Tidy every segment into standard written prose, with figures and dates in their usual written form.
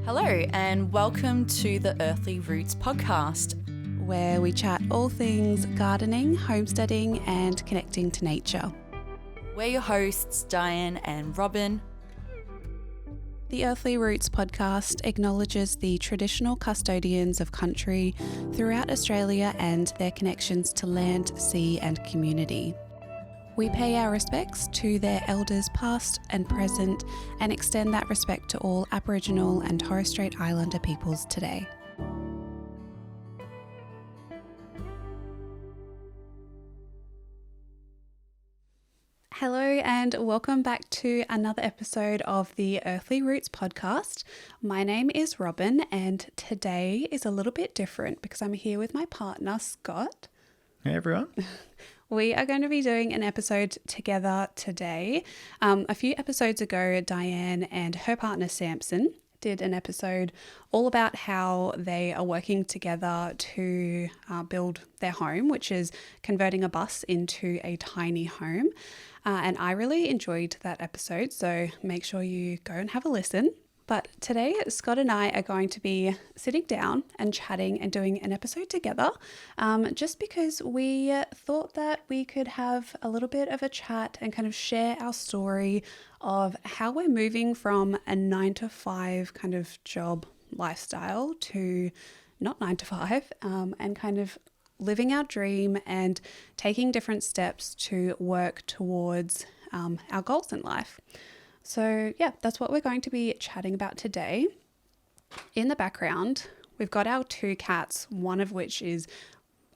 Hello, and welcome to the Earthly Roots podcast, where we chat all things gardening, homesteading, and connecting to nature. We're your hosts, Diane and Robyn. The Earthly Roots podcast acknowledges the traditional custodians of country throughout Australia and their connections to land, sea, and community. We pay our respects to their elders past and present and extend that respect to all Aboriginal and Torres Strait Islander peoples today. Hello and welcome back to another episode of the Earthly Roots podcast. My name is Robyn and today is a little bit different because I'm here with my partner, Scott. Hey everyone. We are going to be doing an episode together today. A few episodes ago, Diane and her partner Samson did an episode all about how they are working together to build their home, which is converting a bus into a tiny home. And I really enjoyed that episode, so make sure you go and have a listen. But today, Scott and I are going to be sitting down and chatting and doing an episode together, just because we thought that we could have a little bit of a chat and kind of share our story of how we're moving from a 9-to-5 kind of job lifestyle to not 9-to-5, and kind of living our dream and taking different steps to work towards our goals in life. So yeah, that's what we're going to be chatting about today. In the background, we've got our two cats, one of which is,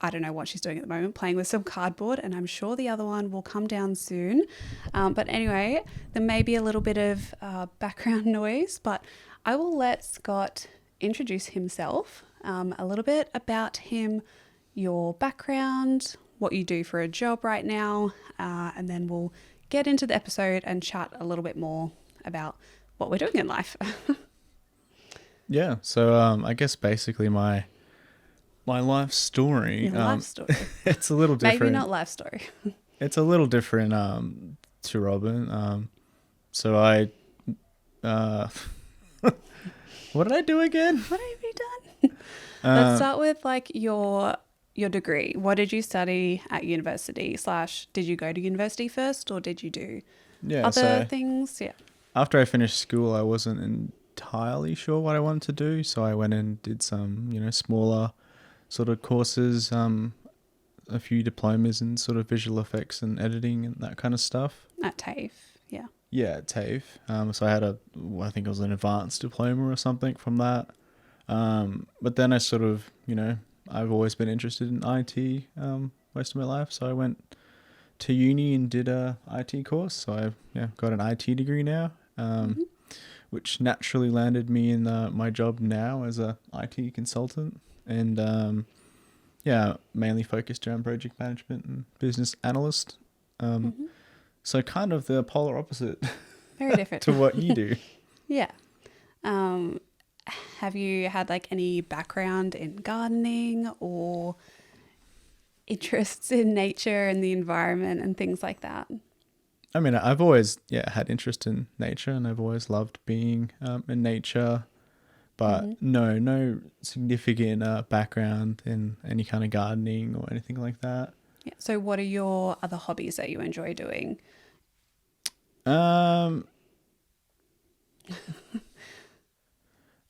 I don't know what she's doing at the moment, playing with some cardboard, and I'm sure the other one will come down soon. But anyway, there may be a little bit of background noise, but I will let Scott introduce himself, a little bit about him, your background, what you do for a job right now, and then we'll get into the episode and chat a little bit more about what we're doing in life. Yeah, so I guess basically my life story. Your life story. It's a little different. Maybe not life story. It's a little different to Robyn. So I, what did I do again? What have you done? Let's start with like your degree. What did you study at university / did you go to university first or did you do other things? Yeah. After I finished school, I wasn't entirely sure what I wanted to do. So I went and did some, smaller sort of courses, a few diplomas in sort of visual effects and editing and that kind of stuff. At TAFE, yeah. Yeah, at TAFE. So I had I think it was an advanced diploma or something from that. But then I sort of, I've always been interested in IT most of my life. So I went to uni and did a IT course. So I got an IT degree now, which naturally landed me in my job now as a IT consultant. And mainly focused around project management and business analyst. So kind of the polar opposite. Very different. to what you do. Yeah. Have you had like any background in gardening or interests in nature and the environment and things like that? I mean, I've always had interest in nature and I've always loved being in nature, but no significant background in any kind of gardening or anything like that. Yeah. So what are your other hobbies that you enjoy doing?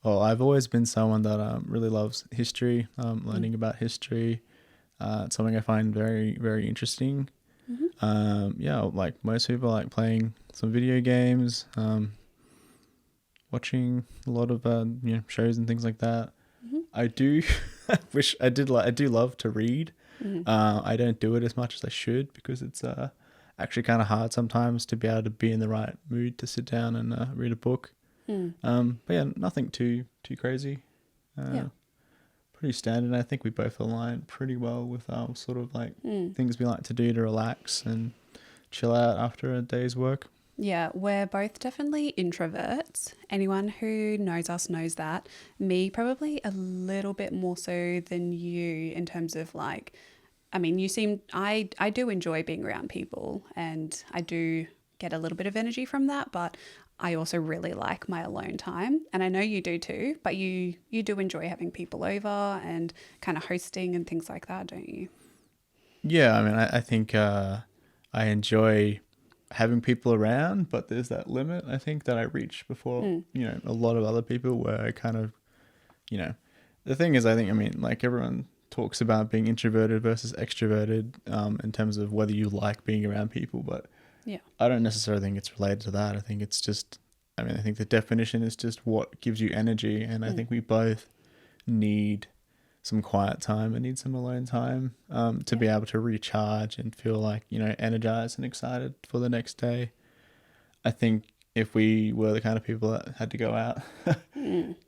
Well, I've always been someone that really loves history, learning about history. It's something I find very, very interesting. Like most people, I like playing some video games, watching a lot of shows and things like that. I do I do love to read. I don't do it as much as I should because it's actually kind of hard sometimes to be able to be in the right mood to sit down and read a book. But yeah, nothing too crazy. Pretty standard. I think we both align pretty well with our sort of like things we like to do to relax and chill out after a day's work. Yeah, we're both definitely introverts. Anyone who knows us knows that. Me, probably a little bit more so than you in terms of like, I mean, I do enjoy being around people and I do get a little bit of energy from that, but I also really like my alone time, and I know you do too, but you do enjoy having people over and kind of hosting and things like that, don't you? Yeah, I mean, I think I enjoy having people around, but there's that limit, I think, that I reach before, a lot of other people where I kind of, the thing is, I think, I mean, like everyone talks about being introverted versus extroverted in terms of whether you like being around people, but Yeah. I don't necessarily think it's related to that. I think it's just, I mean, I think the definition is just what gives you energy. And I think we both need some quiet time and need some alone time to be able to recharge and feel like, energized and excited for the next day. I think if we were the kind of people that had to go out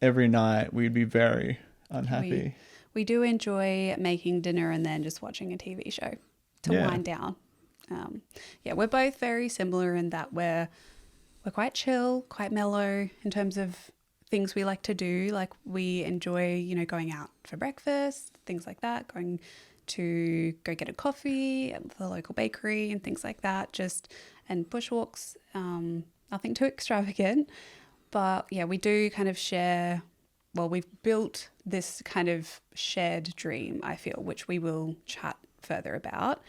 every night, we'd be very unhappy. We do enjoy making dinner and then just watching a TV show to wind down. We're both very similar in that we're quite chill, quite mellow in terms of things we like to do. Like we enjoy, going out for breakfast, things like that, going to go get a coffee at the local bakery and things like that, and bushwalks, nothing too extravagant. But yeah, we do kind of share, well, we've built this kind of shared dream, I feel, which we will chat further about.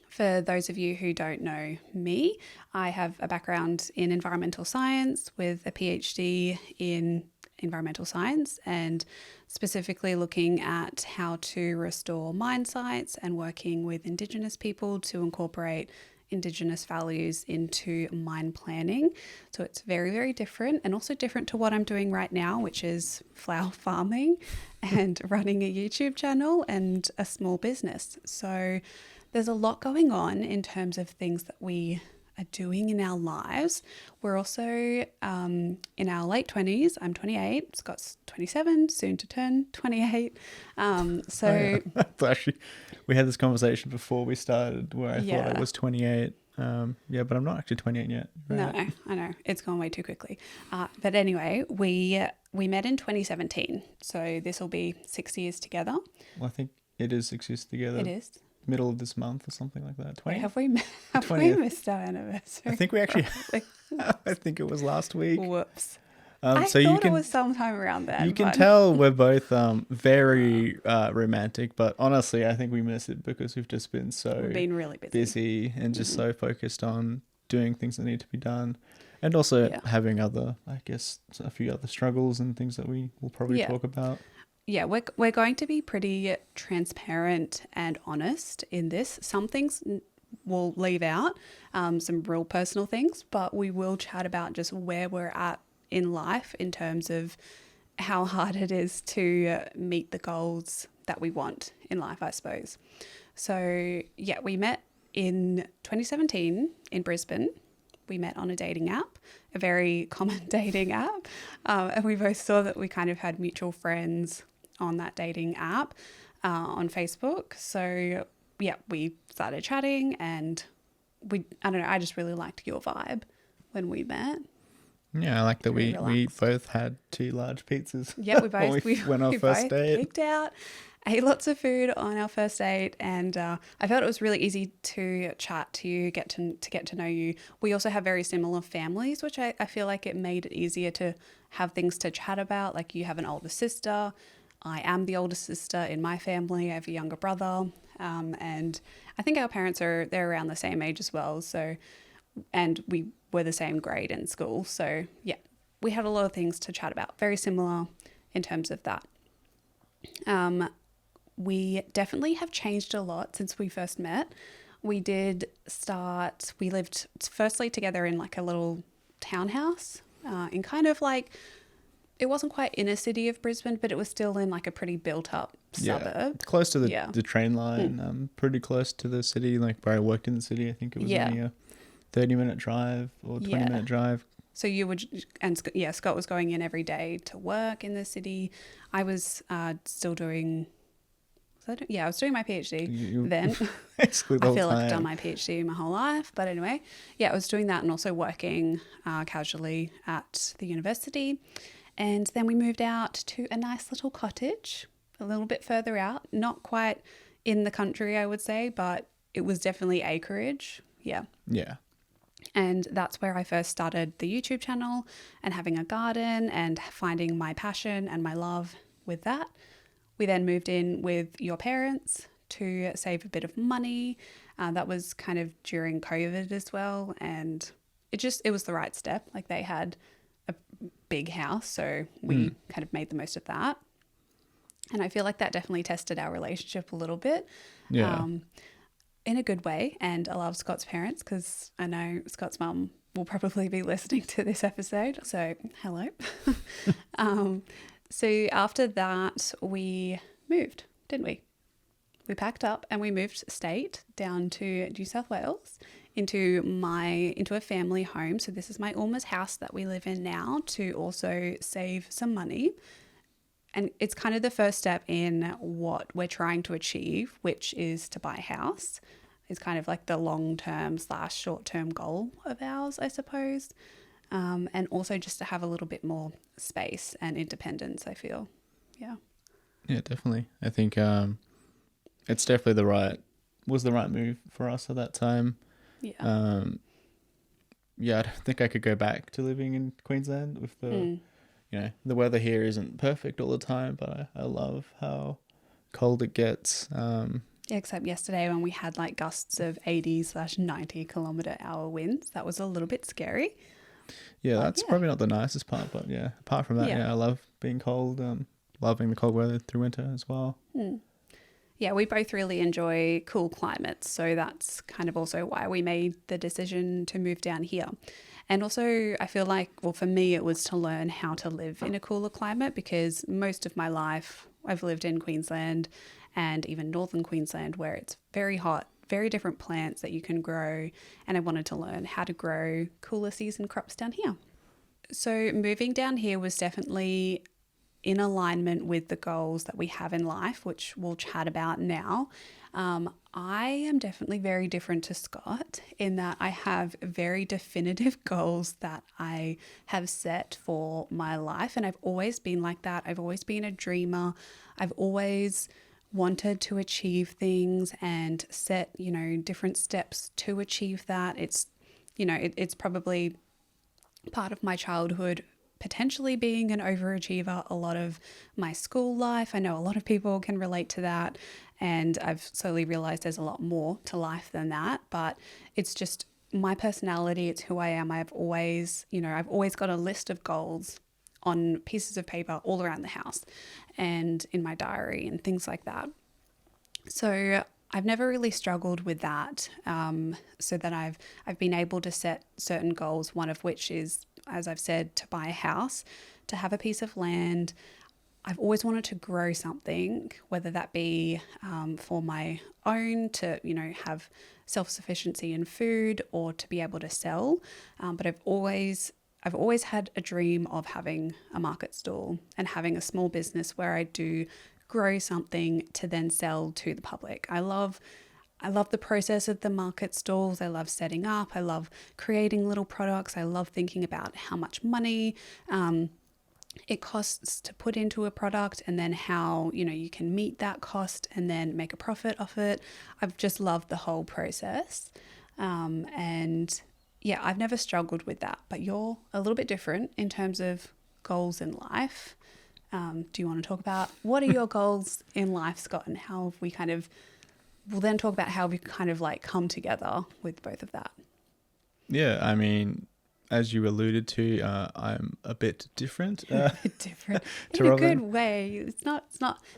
For those of you who don't know me, I have a background in environmental science with a PhD in environmental science and specifically looking at how to restore mine sites and working with Indigenous people to incorporate Indigenous values into mine planning. So it's very, very different and also different to what I'm doing right now, which is flower farming and running a YouTube channel and a small business. So there's a lot going on in terms of things that we are doing in our lives. We're also in our late 20s. I'm 28. Scott's 27, soon to turn 28. Actually, we had this conversation before we started where I thought I was 28. But I'm not actually 28 yet. Right? No, I know. It's gone way too quickly. But anyway, we met in 2017. So this will be 6 years together. Well, I think it is 6 years together. It is. Middle of this month or something like that. 20? Have we missed our anniversary? I think we actually I think it was last week. Whoops. I thought it was sometime around then. You can tell we're both very romantic, but honestly, I think we miss it because we've just been We've been really busy and just so focused on doing things that need to be done. And also having a few other struggles and things that we will probably talk about. Yeah, we're going to be pretty transparent and honest in this. Some things we'll leave out, some real personal things, but we will chat about just where we're at in life in terms of how hard it is to meet the goals that we want in life, I suppose. So yeah, we met in 2017 in Brisbane. We met on a dating app, a very common dating app. And we both saw that we kind of had mutual friends on that dating app on Facebook. So yeah, we started chatting and I just really liked your vibe when we met. Yeah, I like that we both had 2 large pizzas. Yeah, we both went on our first date. Picked out, ate lots of food on our first date, and I felt it was really easy to chat to you, get to know you. We also have very similar families, which I feel like it made it easier to have things to chat about. Like you have an older sister. I am the oldest sister in my family. I have a younger brother, and I think our parents they're around the same age as well. So, and we were the same grade in school. So yeah, we had a lot of things to chat about. Very similar in terms of that. We definitely have changed a lot since we first met. We lived firstly together in like a little townhouse in kind of like, it wasn't quite inner city of Brisbane, but it was still in like a pretty built up suburb. It's close to the train line, pretty close to the city, like where I worked in the city. I think it was only a 30-minute drive or 20-minute drive. So you would, and Scott was going in every day to work in the city. I was still doing, I was doing my PhD then. Basically the whole I feel like time. I've done my PhD my whole life. But anyway, I was doing that and also working casually at the university. And then we moved out to a nice little cottage a little bit further out, not quite in the country, I would say, but it was definitely acreage. Yeah. Yeah. And that's where I first started the YouTube channel and having a garden and finding my passion and my love with that. We then moved in with your parents to save a bit of money. That was kind of during COVID as well. And it was the right step. Like, they had a big house, so we kind of made the most of that. And I feel like that definitely tested our relationship a little bit. Yeah. In a good way. And I love Scott's parents, because I know Scott's mum will probably be listening to this episode. So hello. So after that, we moved, didn't we? We packed up and we moved state down to New South Wales into a family home. So this is my Ulmer's house that we live in now, to also save some money. And it's kind of the first step in what we're trying to achieve, which is to buy a house. It's kind of like the long-term / short-term goal of ours, I suppose. And also just to have a little bit more space and independence, I feel. Yeah. Yeah, definitely. I think it's definitely the right move for us at that time. Yeah. Yeah, I don't think I could go back to living in Queensland with the weather here isn't perfect all the time, but I love how cold it gets. Except yesterday when we had like gusts of 80/90 kilometre/hour winds, that was a little bit scary. Yeah, that's probably not the nicest part, but yeah, apart from that, I love being cold, loving the cold weather through winter as well. Yeah, we both really enjoy cool climates, so that's kind of also why we made the decision to move down here. And also, I feel like, well, for me, it was to learn how to live in a cooler climate, because most of my life I've lived in Queensland and even northern Queensland, where it's very hot, very different plants that you can grow. And I wanted to learn how to grow cooler season crops down here. So moving down here was definitely in alignment with the goals that we have in life, which we'll chat about now. I am definitely very different to Scott in that I have very definitive goals that I have set for my life. And I've always been like that. I've always been a dreamer. I've always wanted to achieve things and set, different steps to achieve that. It's probably part of my childhood, potentially being an overachiever, a lot of my school life. I know a lot of people can relate to that, and I've slowly realized there's a lot more to life than that, but it's just my personality. It's who I am. I've always got a list of goals on pieces of paper all around the house and in my diary and things like that. So I've never really struggled with that. So that I've been able to set certain goals, one of which is, as I've said, to buy a house, to have a piece of land. I've always wanted to grow something, whether that be for my own, to, have self-sufficiency in food, or to be able to sell. But I've always had a dream of having a market stall and having a small business where I do grow something to then sell to the public. I love the process of the market stalls. I love setting up. I love creating little products. I love thinking about how much money it costs to put into a product, and then how, you can meet that cost and then make a profit off it. I've just loved the whole process. And yeah, I've never struggled with that, but you're a little bit different in terms of goals in life. Do you want to talk about what are your goals in life, Scott, and how have we we'll then talk about how we kind of like come together with both of that. Yeah, I mean, as you alluded to, I'm a bit different. Different in a good way. It's not,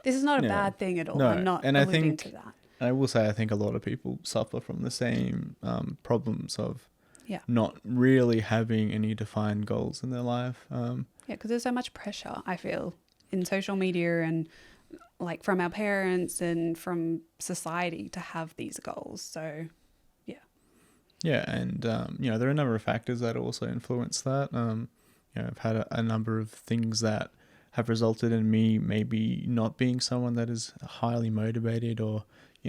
this is not a bad thing at all. No, I'm not and alluding to that. I will say, I think a lot of people suffer from the same problems of not really having any defined goals in their life. Because there's so much pressure, I feel, in social media and like from our parents and from society to have these goals. So, yeah. Yeah, and, there are a number of factors that also influence that. I've had a number of things that have resulted in me maybe not being someone that is highly motivated or,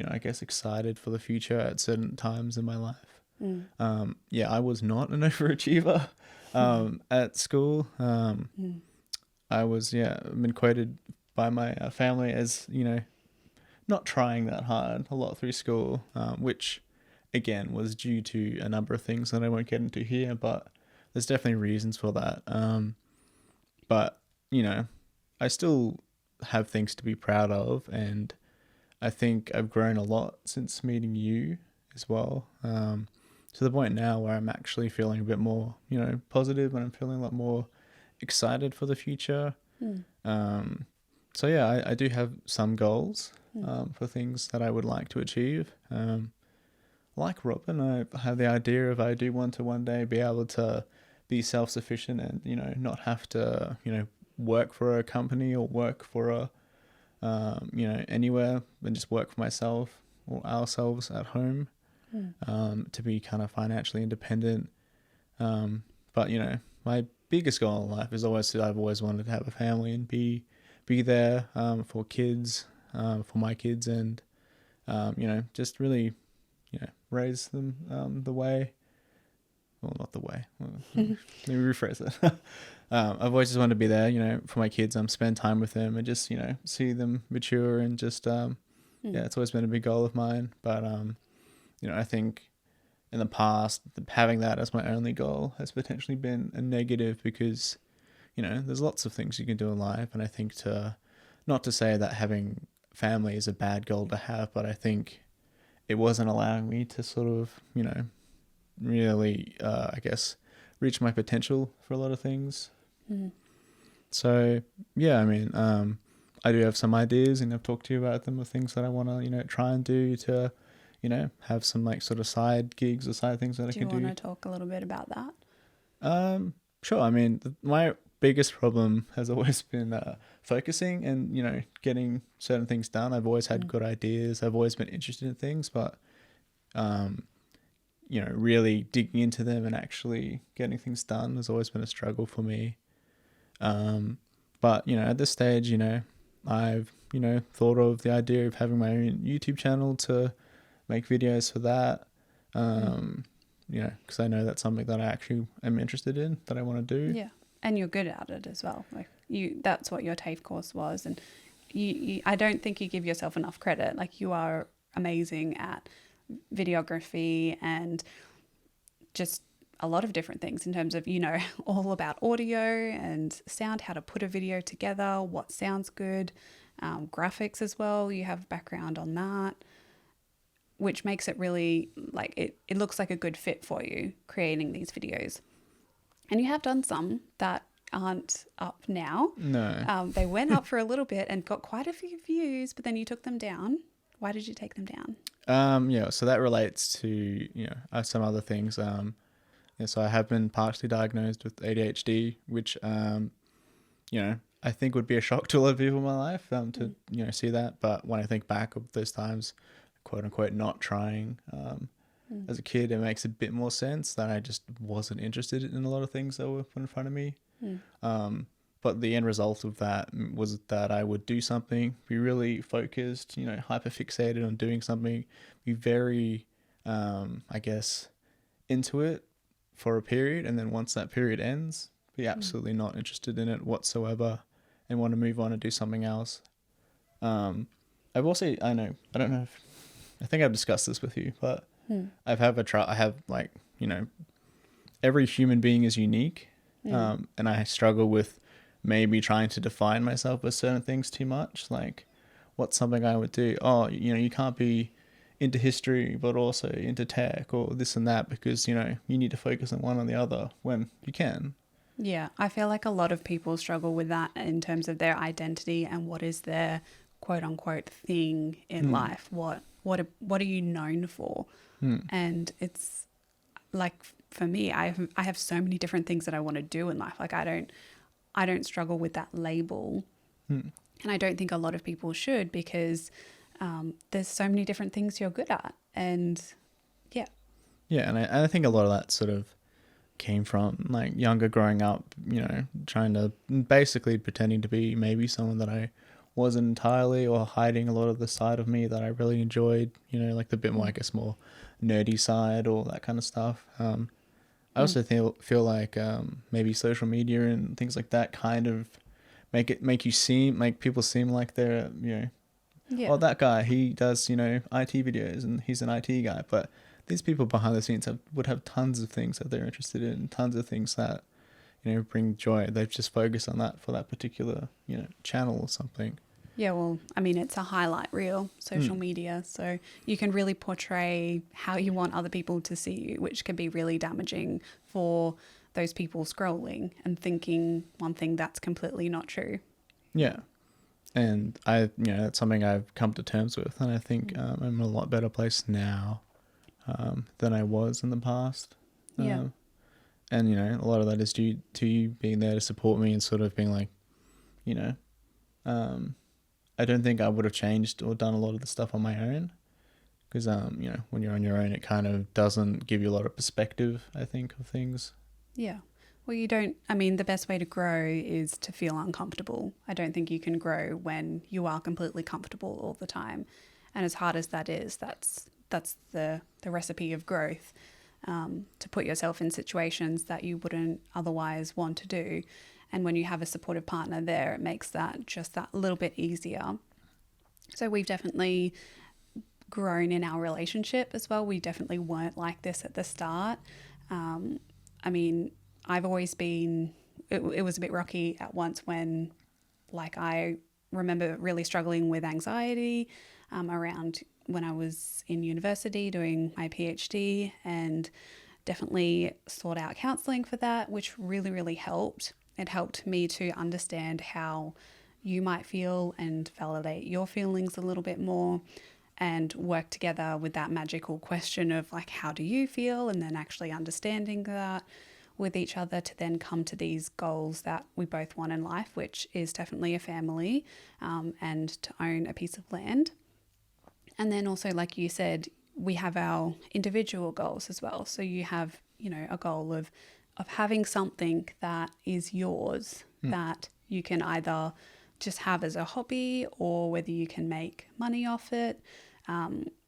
I guess excited for the future at certain times in my life. I was not an overachiever at school. I was, been quoted by my family as, not trying that hard a lot through school, which again, was due to a number of things that I won't get into here, but there's definitely reasons for that. But, you know, I still have things to be proud of, and I think I've grown a lot since meeting you as well. To the point now where I'm actually feeling a bit more, you know, positive, and I'm feeling a lot more excited for the future. So yeah, I do have some goals for things that I would like to achieve. Like Robyn, I have the idea of I do want to one day be able to be self-sufficient and, you know, not have to, you know, work for a company or work for a, you know, anywhere, and just work for myself or ourselves at home, to be kind of financially independent. But, you know, my biggest goal in life is always I've always wanted to have a family and be there for kids, for my kids, and, you know, just really, you know, raise them the way, well, not the way, let me rephrase it. I've always just wanted to be there, you know, for my kids, spend time with them and just, you know, see them mature, and just, yeah, it's always been a big goal of mine. But, you know, I think in the past, having that as my only goal has potentially been a negative, because, you know, there's lots of things you can do in life. And I think not to say that having family is a bad goal to have, but I think it wasn't allowing me to sort of, you know, really, I guess, reach my potential for a lot of things. So, yeah, I mean, I do have some ideas, and I've talked to you about them, of things that I want to, you know, try and do to, you know, have some like sort of side gigs or side things that I can do. Do you want to talk a little bit about that? Sure. I mean, my biggest problem has always been focusing and, you know, getting certain things done. I've always had good ideas. I've always been interested in things, but, you know, really digging into them and actually getting things done has always been a struggle for me. But, you know, at this stage, you know, I've, you know, thought of the idea of having my own YouTube channel to make videos for that. You know, because I know that's something that I actually am interested in, that I want to do. Yeah. And you're good at it as well. Like that's what your TAFE course was. And you I don't think you give yourself enough credit. Like, you are amazing at videography and just a lot of different things, in terms of, you know, all about audio and sound, how to put a video together, what sounds good, graphics as well. You have background on that, which makes it really, like, it looks like a good fit for you creating these videos. And you have done some that aren't up now. No. They went up for a little bit and got quite a few views, but then you took them down. Why did you take them down? Yeah, so that relates to, you know, some other things. Yeah, so I have been partially diagnosed with ADHD, which, you know, I think would be a shock to a lot of people in my life, to, you know, see that. But when I think back of those times, quote unquote, not trying, as a kid, it makes a bit more sense that I just wasn't interested in a lot of things that were put in front of me. But the end result of that was that I would do something, be really focused, you know, hyper fixated on doing something, be very, I guess, into it for a period. And then once that period ends, be absolutely not interested in it whatsoever and want to move on and do something else. I've also, I think I've discussed this with you, but I have like, you know, every human being is unique. And I struggle with maybe trying to define myself with certain things too much. Like, what's something I would do? Oh, you know, you can't be into history, but also into tech or this and that, because, you know, you need to focus on one or the other when you can. Yeah, I feel like a lot of people struggle with that in terms of their identity and what is their quote unquote thing in life. What are you known for? And it's like, for me, I have so many different things that I want to do in life. Like, I don't struggle with that label. And I don't think a lot of people should, because there's so many different things you're good at. And yeah. Yeah, and I think a lot of that sort of came from like younger growing up, you know, trying to basically pretending to be maybe someone that I wasn't entirely, or hiding a lot of the side of me that I really enjoyed, you know, like the bit more, I guess, more nerdy side or that kind of stuff. I also feel like maybe social media and things like that kind of make people seem like they're, you know, oh, that guy, he does, you know, IT videos and he's an IT guy, but these people behind the scenes would have tons of things that they're interested in, tons of things that, bring joy. They've just focused on that for that particular, channel or something. Yeah, well, I mean, it's a highlight reel, social media, so you can really portray how you want other people to see you, which can be really damaging for those people scrolling and thinking one thing that's completely not true. Yeah. And that's something I've come to terms with, and I think I'm in a lot better place now than I was in the past. Yeah. And, a lot of that is due to you being there to support me and sort of being like, I don't think I would have changed or done a lot of the stuff on my own because, when you're on your own, it kind of doesn't give you a lot of perspective, I think, of things. Yeah. Well, the best way to grow is to feel uncomfortable. I don't think you can grow when you are completely comfortable all the time. And as hard as that is, that's the recipe of growth, to put yourself in situations that you wouldn't otherwise want to do. And when you have a supportive partner there, it makes that just that little bit easier. So we've definitely grown in our relationship as well. We definitely weren't like this at the start. I've always been, it was a bit rocky at once when, I remember really struggling with anxiety around when I was in university doing my PhD, and definitely sought out counselling for that, which really, really helped. It helped me to understand how you might feel and validate your feelings a little bit more and work together with that magical question of how do you feel, and then actually understanding that with each other to then come to these goals that we both want in life, which is definitely a family and to own a piece of land. And then also, like you said, we have our individual goals as well. So you have, a goal of having something that is yours that you can either just have as a hobby or whether you can make money off it.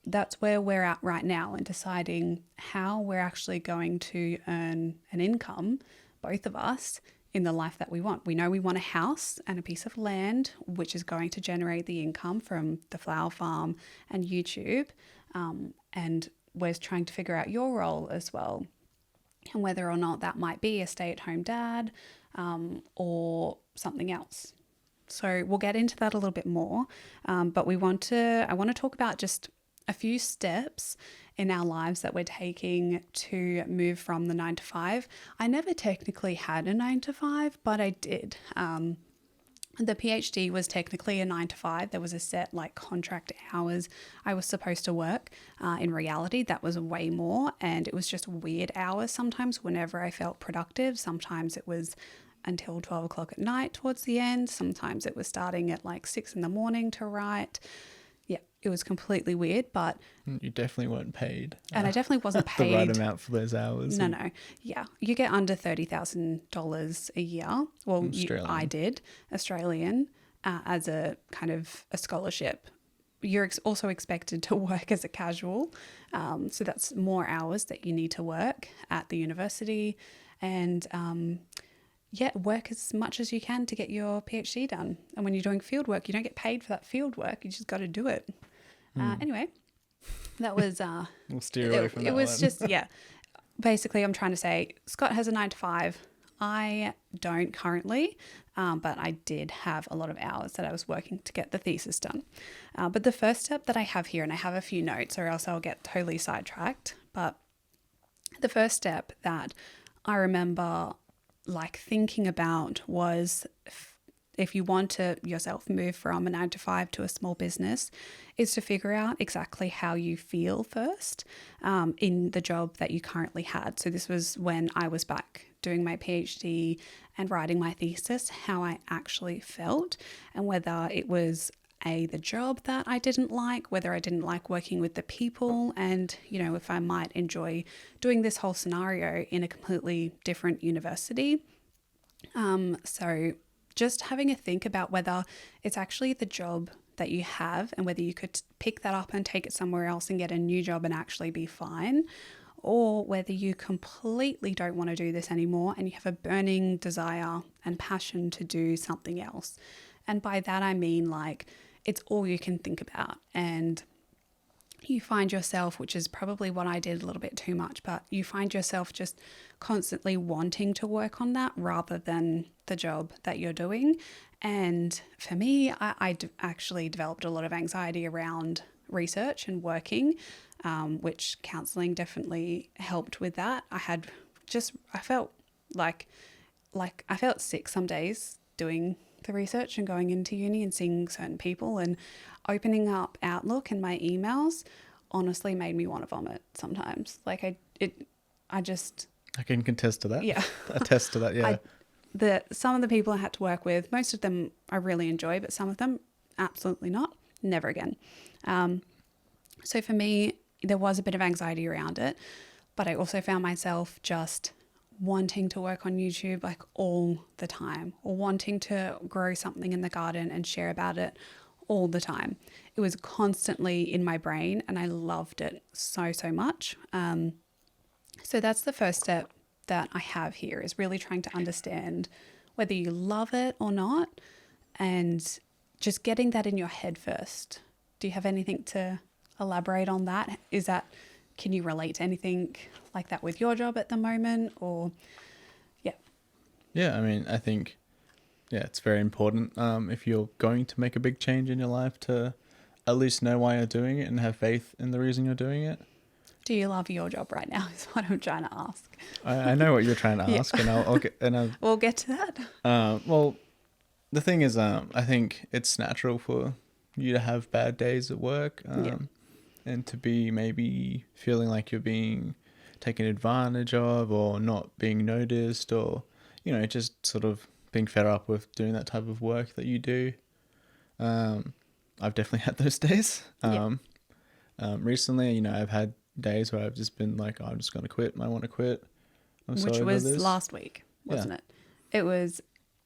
That's where we're at right now, and deciding how we're actually going to earn an income, both of us, in the life that we want. We know we want a house and a piece of land, which is going to generate the income from the flower farm and YouTube. And we're trying to figure out your role as well, and whether or not that might be a stay-at-home dad or something else. So we'll get into that a little bit more, but I want to talk about just a few steps in our lives that we're taking to move from the 9 to 5. I never technically had a 9 to 5, but I did. The PhD was technically a 9 to 5. There was a set contract hours I was supposed to work. In reality, that was way more, and it was just weird hours sometimes whenever I felt productive. Sometimes it was until 12 o'clock at night towards the end. Sometimes it was starting at 6 in the morning to write. Yeah, it was completely weird, but... You definitely weren't paid. And I definitely wasn't paid... the right amount for those hours. No. Yeah, you get under $30,000 a year. Well, I did, Australian, as a kind of a scholarship. You're also expected to work as a casual. So that's more hours that you need to work at the university. And... work as much as you can to get your PhD done. And when you're doing field work, you don't get paid for that field work. You just got to do it. Anyway, that was... we'll steer away from that. It was just, basically I'm trying to say Scott has a 9 to 5. I don't currently, but I did have a lot of hours that I was working to get the thesis done. But the first step that I have here, and I have a few notes or else I'll get totally sidetracked, but the first step that I remember thinking about was if you want to yourself move from a 9 to 5 to a small business, is to figure out exactly how you feel first in the job that you currently had. So this was when I was back doing my PhD and writing my thesis, how I actually felt, and whether it was the job that I didn't like, whether I didn't like working with the people, and, if I might enjoy doing this whole scenario in a completely different university. So just having a think about whether it's actually the job that you have and whether you could pick that up and take it somewhere else and get a new job and actually be fine, or whether you completely don't want to do this anymore and you have a burning desire and passion to do something else. And by that I mean it's all you can think about. And you find yourself, which is probably what I did a little bit too much, but you find yourself just constantly wanting to work on that rather than the job that you're doing. And for me, actually developed a lot of anxiety around research and working, which counseling definitely helped with that. I felt like I felt sick some days doing the research and going into uni and seeing certain people, and opening up Outlook and my emails honestly made me want to vomit sometimes. Like I can contest to that. Yeah. Attest to that, yeah. Some of the people I had to work with, most of them I really enjoy, but some of them absolutely not. Never again. So for me, there was a bit of anxiety around it, but I also found myself just wanting to work on YouTube like all the time, or wanting to grow something in the garden and share about it all the time. It was constantly in my brain and I loved it so much. So that's the first step that I have here, is really trying to understand whether you love it or not, and just getting that in your head first. Do you have anything to elaborate on that? Can you relate to anything like that with your job at the moment, or yeah? Yeah, I mean, I think, it's very important if you're going to make a big change in your life to at least know why you're doing it and have faith in the reason you're doing it. Do you love your job right now is what I'm trying to ask. I know what you're trying to ask, and we'll get to that. Well, the thing is, I think it's natural for you to have bad days at work, and to be maybe feeling like you're being taken advantage of or not being noticed, or, just sort of being fed up with doing that type of work that you do. I've definitely had those days. Recently, I've had days where I've just been like, I'm just going to quit. I want to quit. Which was last week, wasn't it? It was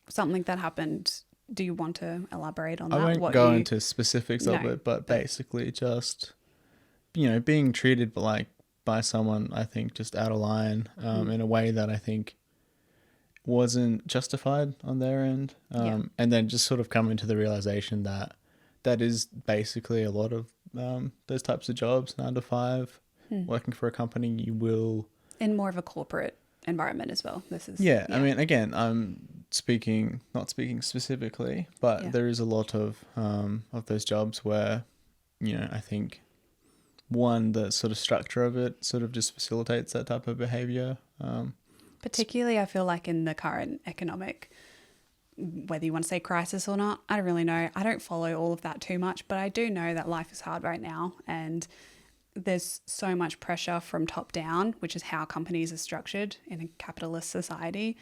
something that happened. Do you want to elaborate on that? I won't go into specifics of it, but basically just, being treated by someone, I think, just out of line, in a way that I think wasn't justified on their end. And then just sort of coming to the realization that is basically a lot of those types of jobs, 9 to 5, working for a company. You will, in more of a corporate environment as well. I mean, again, I'm not speaking specifically, but there is a lot of those jobs where, I think the sort of structure of it sort of just facilitates that type of behavior. Particularly, I feel like in the current economic, whether you want to say crisis or not, I don't really know. I don't follow all of that too much, but I do know that life is hard right now, and there's so much pressure from top down, which is how companies are structured in a capitalist society,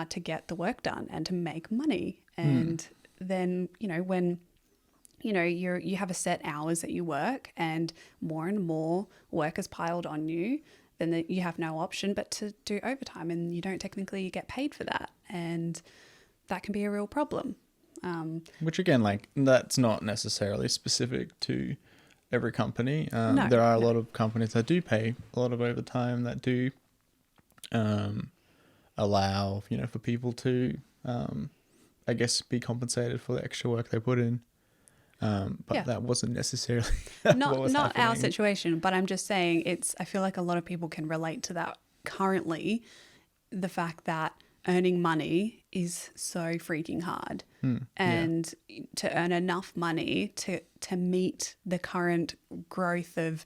to get the work done and to make money. And then, when you have a set hours that you work and more work is piled on you, then you have no option but to do overtime, and you don't technically get paid for that. And that can be a real problem. Which again, that's not necessarily specific to every company. There are a lot of companies that do pay a lot of overtime, that do allow, for people to, I guess, be compensated for the extra work they put in. But that wasn't necessarily not our situation, but I'm just saying I feel like a lot of people can relate to that currently, the fact that earning money is so freaking hard. And to earn enough money to meet the current growth of,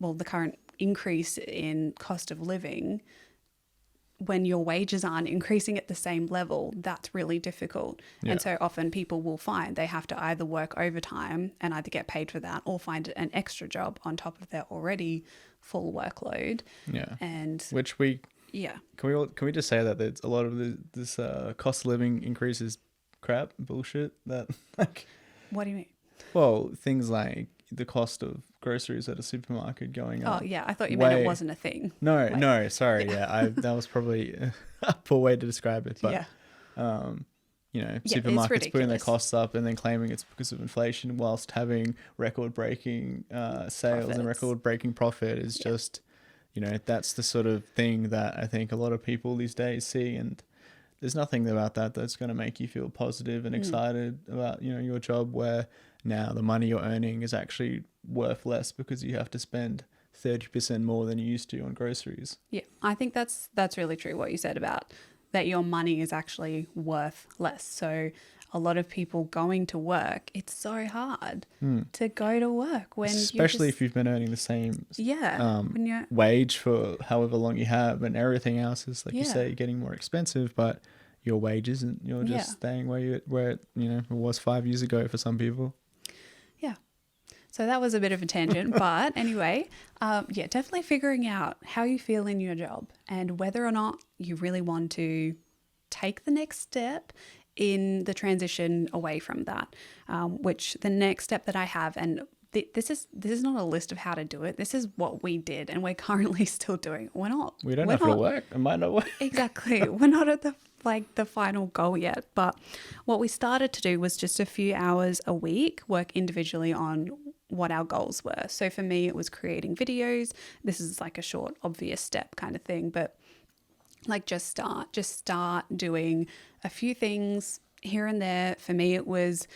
the current increase in cost of living, when your wages aren't increasing at the same level, that's really difficult. And so often people will find they have to either work overtime and either get paid for that, or find an extra job on top of their already full workload. And which can we just say that there's a lot of this cost of living increases crap bullshit that What do you mean? Well, things like the cost of groceries at a supermarket going up. Oh yeah, I thought you meant it wasn't a thing. No, sorry. That was probably a poor way to describe it. But supermarkets putting their costs up and then claiming it's because of inflation, whilst having record-breaking sales and record-breaking profit is just, that's the sort of thing that I think a lot of people these days see, and there's nothing about that that's going to make you feel positive and excited about, you know, your job, where now the money you're earning is actually worth less because you have to spend 30% more than you used to on groceries. Yeah, I think that's really true what you said about that your money is actually worth less. So a lot of people going to work, it's so hard to go to work when especially if you've been earning the same when you're wage for however long you have, and everything else is, like you say, getting more expensive, but your wage isn't. You're just staying where it, you know, it was 5 years ago for some people. Yeah. So that was a bit of a tangent, but anyway, definitely figuring out how you feel in your job and whether or not you really want to take the next step in the transition away from that, which the next step that I have, and this is not a list of how to do it. This is what we did, and we're currently still doing. We don't have to work. It might not work. Exactly. We're not at the final goal yet, but what we started to do was just a few hours a week work individually on what our goals were. So for me, it was creating videos. This is like a short, obvious step kind of thing, but like just start doing a few things here and there. For me, it was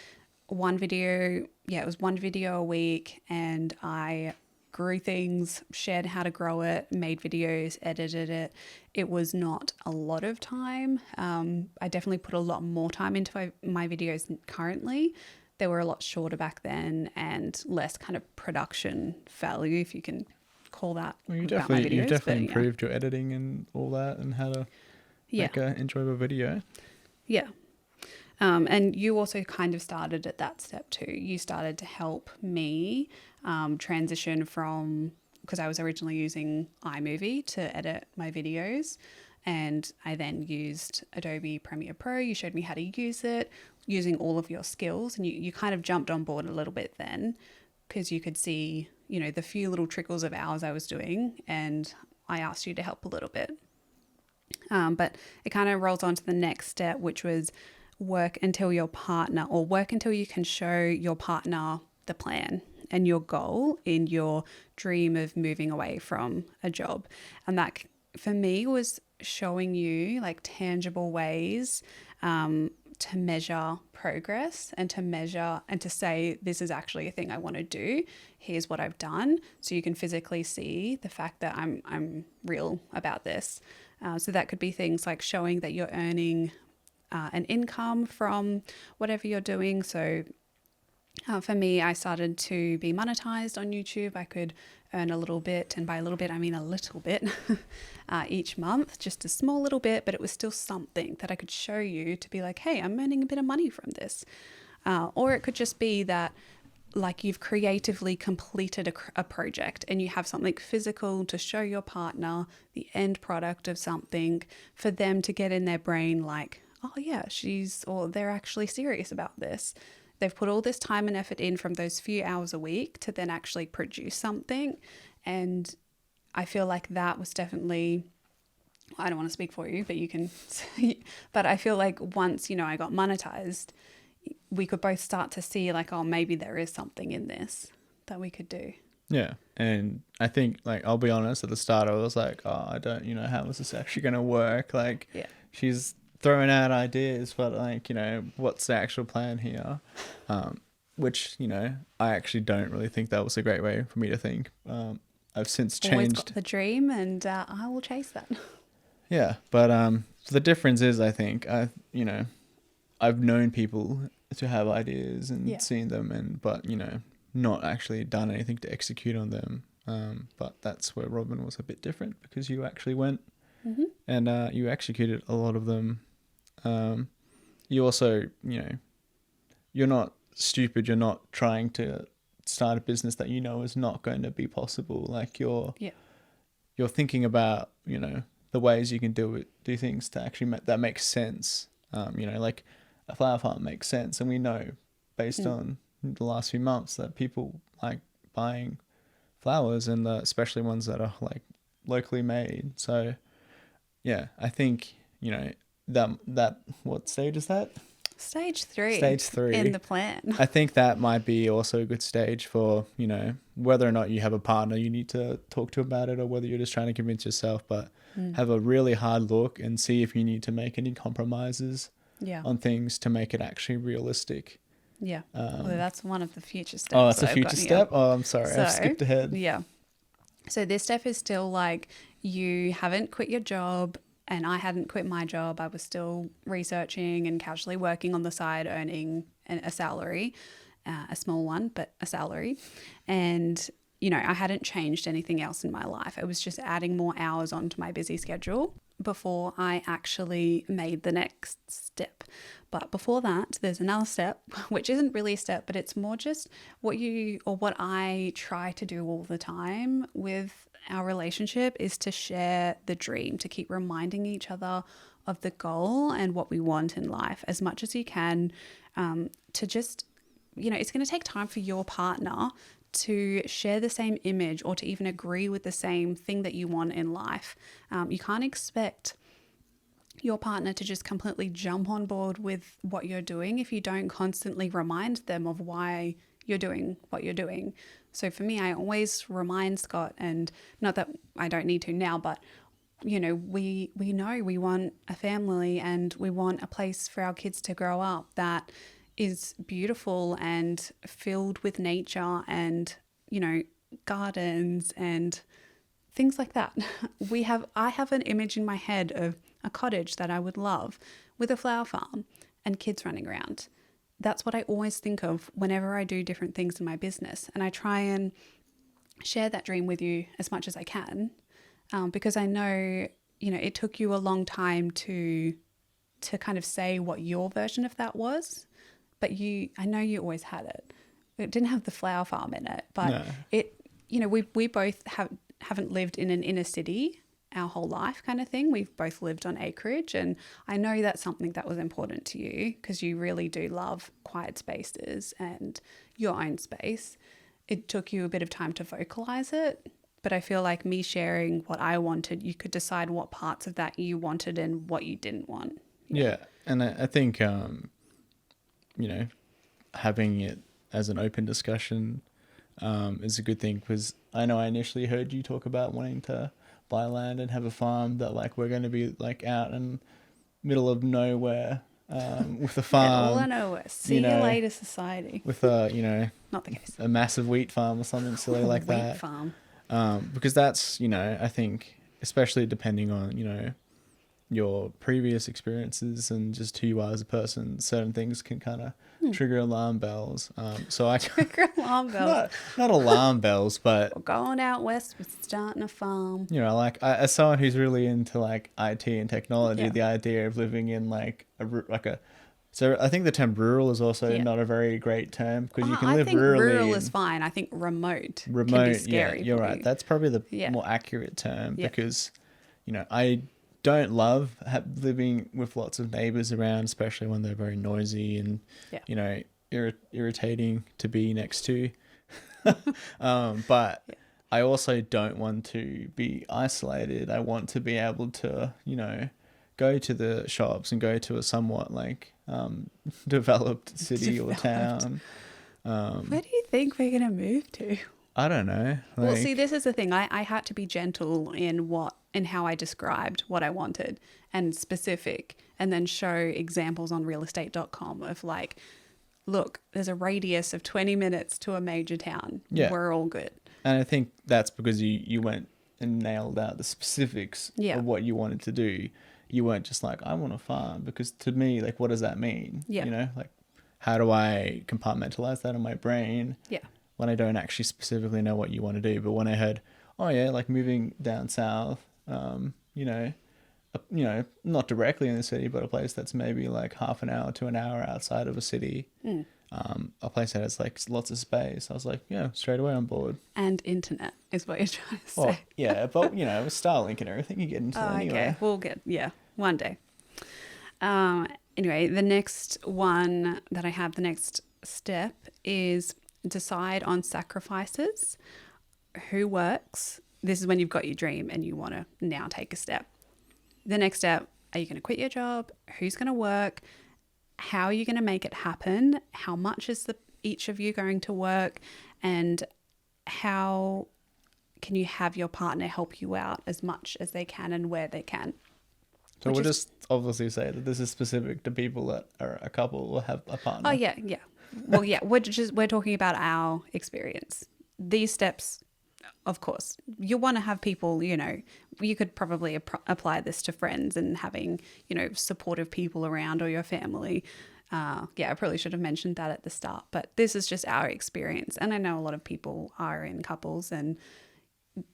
one video. Yeah, it was one video a week, and I grew things, shared how to grow it, made videos, edited it. It was not a lot of time. I definitely put a lot more time into my videos currently. They were a lot shorter back then and less kind of production value, if you can call that. Well, you've definitely improved your editing and all that, and how to make an enjoyable video. Yeah. And you also kind of started at that step too. You started to help me transition from, because I was originally using iMovie to edit my videos, and I then used Adobe Premiere Pro. You showed me how to use it using all of your skills, and you kind of jumped on board a little bit then, because you could see, you know, the few little trickles of hours I was doing, and I asked you to help a little bit. But it kind of rolls on to the next step, which was work until you can show your partner the plan and your goal in your dream of moving away from a job. And that for me was showing you like tangible ways to measure progress and to say, this is actually a thing I want to do. Here's what I've done. So you can physically see the fact that I'm real about this. So that could be things like showing that you're earning an income from whatever you're doing. So for me, I started to be monetized on YouTube. I could earn a little bit, and by a little bit, I mean a little bit each month, just a small little bit, but it was still something that I could show you to be like, hey, I'm earning a bit of money from this. Or it could just be that like you've creatively completed a project and you have something physical to show your partner, the end product of something, for them to get in their brain like, oh yeah, they're actually serious about this. They've put all this time and effort in from those few hours a week to then actually produce something. And I feel like that was definitely, I don't want to speak for you, but you can, but I feel like once, you know, I got monetized, we could both start to see like, oh, maybe there is something in this that we could do. Yeah. And I think, like, I'll be honest, at the start I was like, oh, I don't, you know, how is this actually going to work? Like, she's throwing out ideas, but like, you know, what's the actual plan here? Which, you know, I actually don't really think that was a great way for me to think. I've since changed. Always got the dream, and I will chase that. Yeah, but the difference is, I think, I've known people to have ideas and seen them, but you know, not actually done anything to execute on them. But that's where Robyn was a bit different, because you actually went and you executed a lot of them. You also, you know, you're not stupid. You're not trying to start a business that you know is not going to be possible. Like you're thinking about, you know, the ways you can do things to actually that makes sense. You know, like a flower farm makes sense, and we know based on the last few months that people like buying flowers, and especially ones that are like locally made. So yeah, I think, you know, that what stage is that? Stage 3. Stage 3. In the plan. I think that might be also a good stage for, you know, whether or not you have a partner you need to talk to about it, or whether you're just trying to convince yourself, but have a really hard look and see if you need to make any compromises on things to make it actually realistic. Yeah. Well, that's one of the future steps. Oh, that's a future step? Oh, I'm sorry. I've skipped ahead. Yeah. So this step is still like, you haven't quit your job, and I hadn't quit my job. I was still researching and casually working on the side, earning a salary, a small one, but a salary. And, you know, I hadn't changed anything else in my life. It was just adding more hours onto my busy schedule before I actually made the next step. But before that, there's another step, which isn't really a step, but it's more just what I try to do all the time with our relationship is to share the dream, to keep reminding each other of the goal and what we want in life as much as you can, to just, you know, it's going to take time for your partner to share the same image or to even agree with the same thing that you want in life. You can't expect your partner to just completely jump on board with what you're doing if you don't constantly remind them of why you're doing what you're doing. So for me, I always remind Scott, and not that I don't need to now, but you know, we know we want a family and we want a place for our kids to grow up that is beautiful and filled with nature and, you know, gardens and things like that. I have an image in my head of a cottage that I would love with a flower farm and kids running around. That's what I always think of whenever I do different things in my business. And I try and share that dream with you as much as I can, because I know, you know, it took you a long time to kind of say what your version of that was. But I know you always had it. It didn't have the flower farm in it, but no. It, you know, we both haven't lived in an inner city our whole life kind of thing. We've both lived on acreage, and I know that's something that was important to you because you really do love quiet spaces and your own space. It took you a bit of time to vocalize it, but I feel like me sharing what I wanted, you could decide what parts of that you wanted and what you didn't want. Yeah, and I think, you know, having it as an open discussion is a good thing, because I know I initially heard you talk about wanting to buy land and have a farm that like we're going to be like out in middle of nowhere with a farm. All I know is see you later, society. With a, you know, not the case. A massive wheat farm or something silly like that. Wheat farm. Because that's, you know, I think especially depending on, you know, your previous experiences and just who you are as a person, certain things can kind of trigger alarm bells. So I trigger alarm bells. Not alarm bells, but we're going out west with starting a farm. You know, like as someone who's really into like IT and technology, the idea of living in so I think the term rural is also not a very great term, because you can live rurally. I think rural is fine. I think remote can be scary. Yeah, you're right. That's probably the more accurate term because, you know, I don't love living with lots of neighbors around, especially when they're very noisy and, you know, irritating to be next to. But I also don't want to be isolated. I want to be able to, you know, go to the shops and go to a somewhat like developed city or town. Where do you think we're going to move to? I don't know. Well, see, this is the thing. I had to be gentle in how I described what I wanted and specific, and then show examples on realestate.com of like, look, there's a radius of 20 minutes to a major town. Yeah. We're all good. And I think that's because you went and nailed out the specifics of what you wanted to do. You weren't just like, I want a farm, because to me, like, what does that mean? Yeah. You know, like, how do I compartmentalize that in my brain? Yeah. When I don't actually specifically know what you want to do. But when I heard, oh yeah, like moving down south, you know, not directly in the city, but a place that's maybe like half an hour to an hour outside of a city, a place that has like lots of space. I was like, yeah, straight away on board. And internet is what you're trying to say. Well, yeah, but you know, with Starlink and everything, you get into it anyway. Okay, we'll get, one day. Anyway, the next one that I have, the next step is decide on sacrifices. Who works? This is when you've got your dream and you want to now take a step. The next step, are you going to quit your job? Who's going to work? how are you going to make it happen? How much is each of you going to work? And how can you have your partner help you out as much as they can and where they can? So we'll just obviously say that this is specific to people that are a couple or have a partner. Oh, yeah. Well, yeah, we're talking about our experience. These steps, of course, you want to have people, you could probably apply this to friends and having, supportive people around, or your family. I probably should have mentioned that at the start, but this is just our experience. And I know a lot of people are in couples, and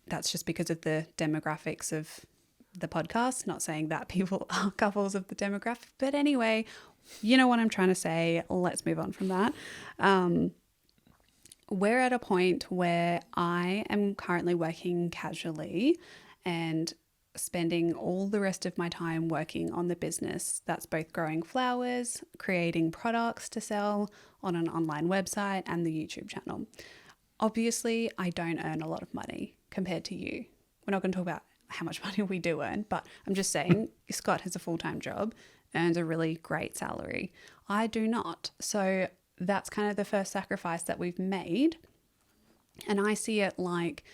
that's just because of the demographics of the podcast. Not saying that people are couples of the demographic, but anyway, you know what I'm trying to say. Let's move on from that. We're at a point where I am currently working casually and spending all the rest of my time working on the business. That's both growing flowers, creating products to sell on an online website, and the YouTube channel. Obviously, I don't earn a lot of money compared to you. We're not going to talk about how much money we do earn, but I'm just saying Scott has a full-time job, earns a really great salary. I do not. So that's kind of the first sacrifice that we've made. And I see it like,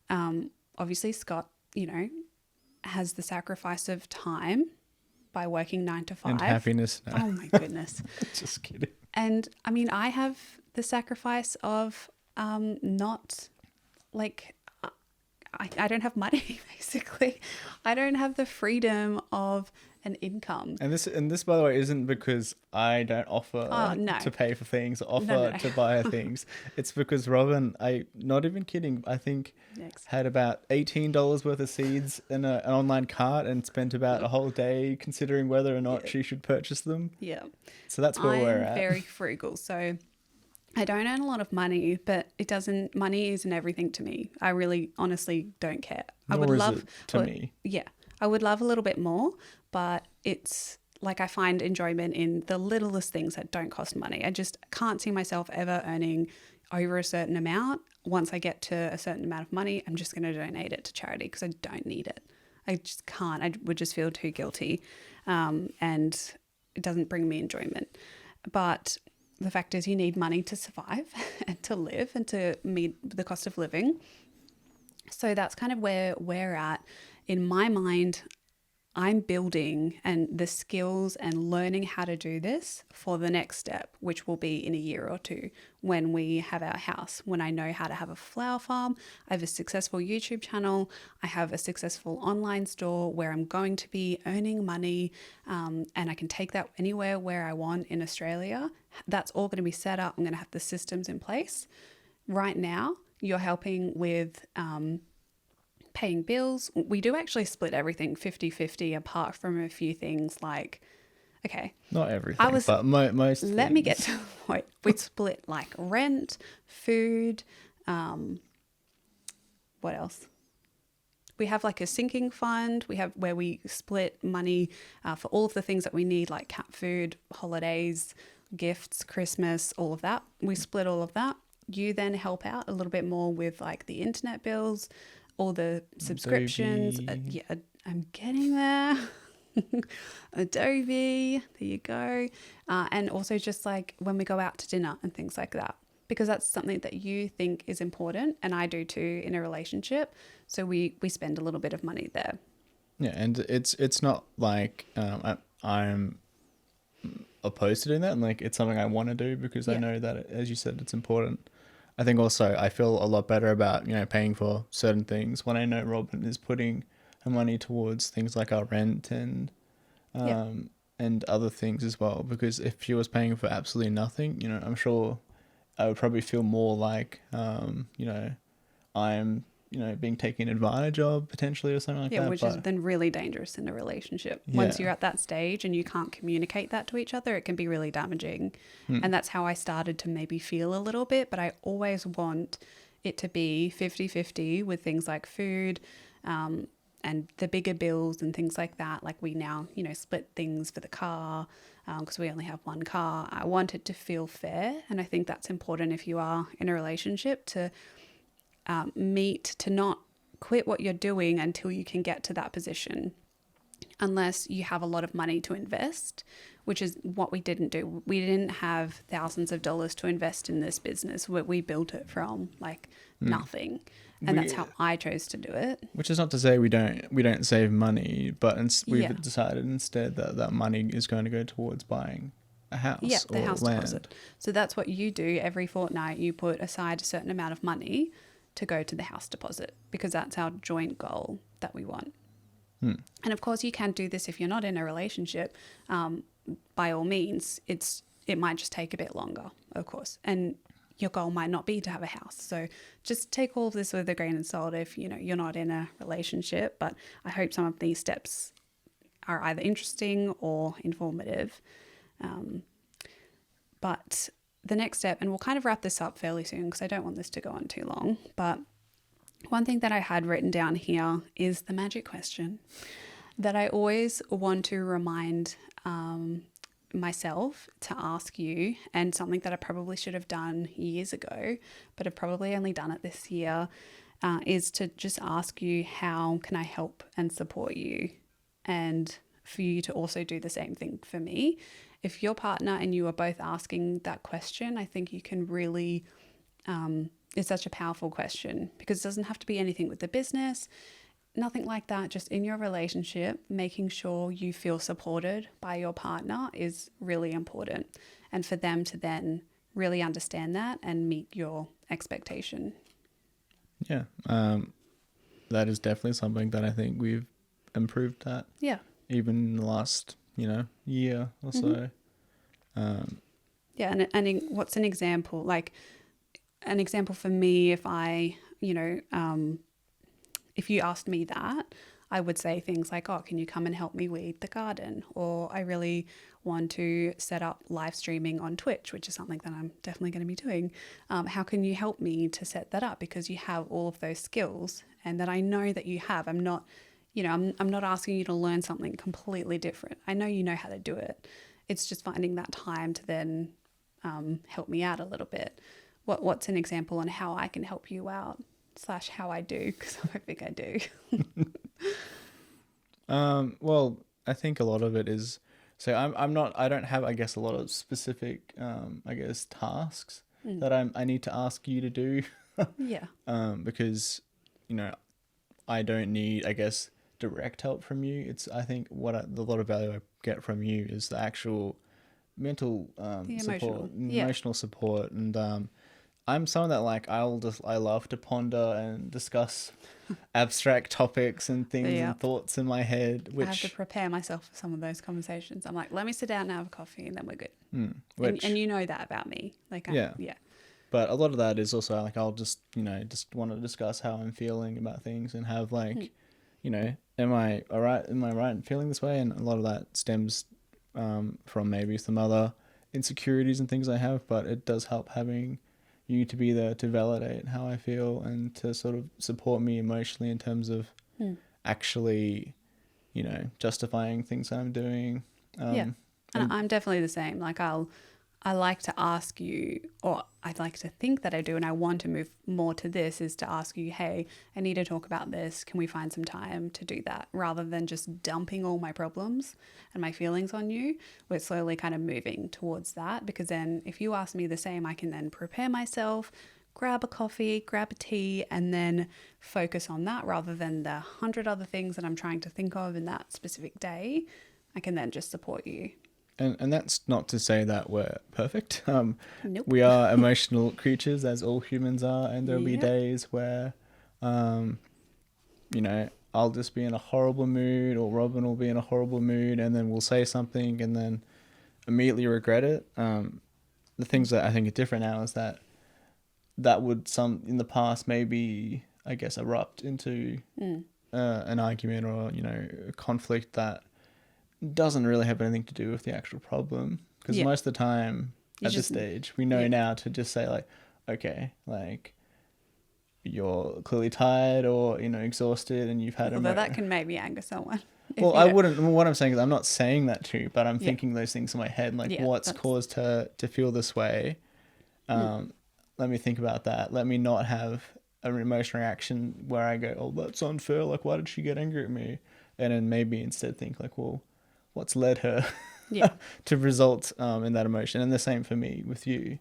obviously Scott, has the sacrifice of time by working 9 to 5. And happiness. No. Oh my goodness. Just kidding. And I mean, I have the sacrifice of not like, I don't have money, basically. I don't have the freedom of an income. And this, by the way, isn't because I don't offer to pay for things, or offer to buy things. It's because Robyn, not even kidding, I think had about $18 worth of seeds in an online cart and spent about a whole day considering whether or not she should purchase them. Yeah. So that's where we're at. I'm very frugal. So I don't earn a lot of money, but money isn't everything to me. I really honestly don't care. I would love to me. Yeah. I would love a little bit more, but it's like I find enjoyment in the littlest things that don't cost money. I just can't see myself ever earning over a certain amount. Once I get to a certain amount of money, I'm just going to donate it to charity because I don't need it. I just can't. I would just feel too guilty, and it doesn't bring me enjoyment. But the fact is, you need money to survive and to live and to meet the cost of living. So that's kind of where we're at. In my mind, I'm building and the skills and learning how to do this for the next step, which will be in a year or two when we have our house, when I know how to have a flower farm, I have a successful YouTube channel, I have a successful online store where I'm going to be earning money, and I can take that anywhere where I want in Australia. That's all going to be set up. I'm going to have the systems in place. Right now, you're helping with paying bills. We do actually split everything 50-50 apart from a few things like, okay. Not everything, but most Let things. me get to the point. We split like rent, food, what else? We have like a sinking fund. We have where we split money for all of the things that we need, like cat food, holidays, gifts, Christmas, all of that. We split all of that. You then help out a little bit more with like the internet bills, all the subscriptions. I'm getting there. Adobe, there you go. And also just like when we go out to dinner and things like that, because that's something that you think is important and I do too in a relationship. So we spend a little bit of money there. Yeah, and it's not like I'm opposed to doing that, and like it's something I want to do because I know that, as you said, it's important. I think also I feel a lot better about, paying for certain things when I know Robyn is putting her money towards things like our rent and other things as well. Because if she was paying for absolutely nothing, I'm sure I would probably feel more like, I'm, being taken advantage of potentially or something like that. Yeah, which is then really dangerous in a relationship. Once you're at that stage and you can't communicate that to each other, it can be really damaging. And that's how I started to maybe feel a little bit, but I always want it to be 50-50 with things like food, and the bigger bills and things like that. Like we now, split things for the car, because we only have one car. I want it to feel fair. And I think that's important if you are in a relationship to to not quit what you're doing until you can get to that position. unless you have a lot of money to invest, which is what we didn't do. We didn't have thousands of dollars to invest in this business. We built it from like nothing. And that's how I chose to do it. Which is not to say we don't save money, but we've decided instead that money is going to go towards buying a house the or house land. deposit. So that's what you do every fortnight. You put aside a certain amount of money to go to the house deposit, because that's our joint goal that we want. And of course, you can do this if you're not in a relationship. By all means, it might just take a bit longer, of course. And your goal might not be to have a house. So just take all of this with a grain of salt if, you're not in a relationship. But I hope some of these steps are either interesting or informative. But the next step, and we'll kind of wrap this up fairly soon because I don't want this to go on too long, but one thing that I had written down here is the magic question that I always want to remind myself to ask you, and something that I probably should have done years ago, but I've probably only done it this year, is to just ask you, how can I help and support you? And for you to also do the same thing for me. If your partner and you are both asking that question, I think you can really, it's such a powerful question, because it doesn't have to be anything with the business, nothing like that. Just in your relationship, making sure you feel supported by your partner is really important. And for them to then really understand that and meet your expectation. Yeah. That is definitely something that I think we've improved at. Yeah. Even in the last, year or so. Yeah. And what's an example? Like an example for me, if I, if you asked me that, I would say things like, oh, can you come and help me weed the garden? Or I really want to set up live streaming on Twitch, which is something that I'm definitely going to be doing. How can you help me to set that up? Because you have all of those skills, and that I know that you have. I'm not, I'm not asking you to learn something completely different. I know you know how to do it. It's just finding that time to then help me out a little bit. What's an example on how I can help you out? / how I do, because I don't think I do. Well, I think a lot of it is, so I don't have, I guess, a lot of specific, tasks that I need to ask you to do. Yeah. Because, I don't need, I guess, direct help from you. I think the lot of value I get from you is the actual mental support, emotional support, and I'm someone that I love to ponder and discuss abstract topics and things and thoughts in my head. Which I have to prepare myself for some of those conversations. I'm like, let me sit down and have a coffee, and then we're good. And you know that about me, yeah. But a lot of that is also I'll just just want to discuss how I'm feeling about things and have am I all right? Am I right in feeling this way? And a lot of that stems from maybe some other insecurities and things I have. But it does help having you to be there to validate how I feel and to sort of support me emotionally in terms of actually, justifying things I'm doing. And I'm definitely the same. I like to ask you, or I'd like to think that I do, and I want to move more to this, is to ask you, hey, I need to talk about this. Can we find some time to do that? Rather than just dumping all my problems and my feelings on you, we're slowly kind of moving towards that, because then if you ask me the same, I can then prepare myself, grab a coffee, grab a tea, and then focus on that rather than the 100 other things that I'm trying to think of in that specific day. I can then just support you. And that's not to say that we're perfect. Nope. We are emotional creatures, as all humans are, and there'll be days where, I'll just be in a horrible mood, or Robyn will be in a horrible mood, and then we'll say something and then immediately regret it. The things that I think are different now is that would in the past maybe, I guess, erupt into an argument or, a conflict that doesn't really have anything to do with the actual problem, because most of the time at this stage we know now to just say okay, you're clearly tired or exhausted and you've had although that can maybe anger someone. Well, I wouldn't. What I'm saying is I'm not saying that to you, but I'm thinking those things in my head, what's caused her to feel this way. Let me think about that. Let me not have an emotional reaction where I go, oh, that's unfair, why did she get angry at me? and then maybe instead think like, well, what's led her Yeah. to result in that emotion. And the same for me with you.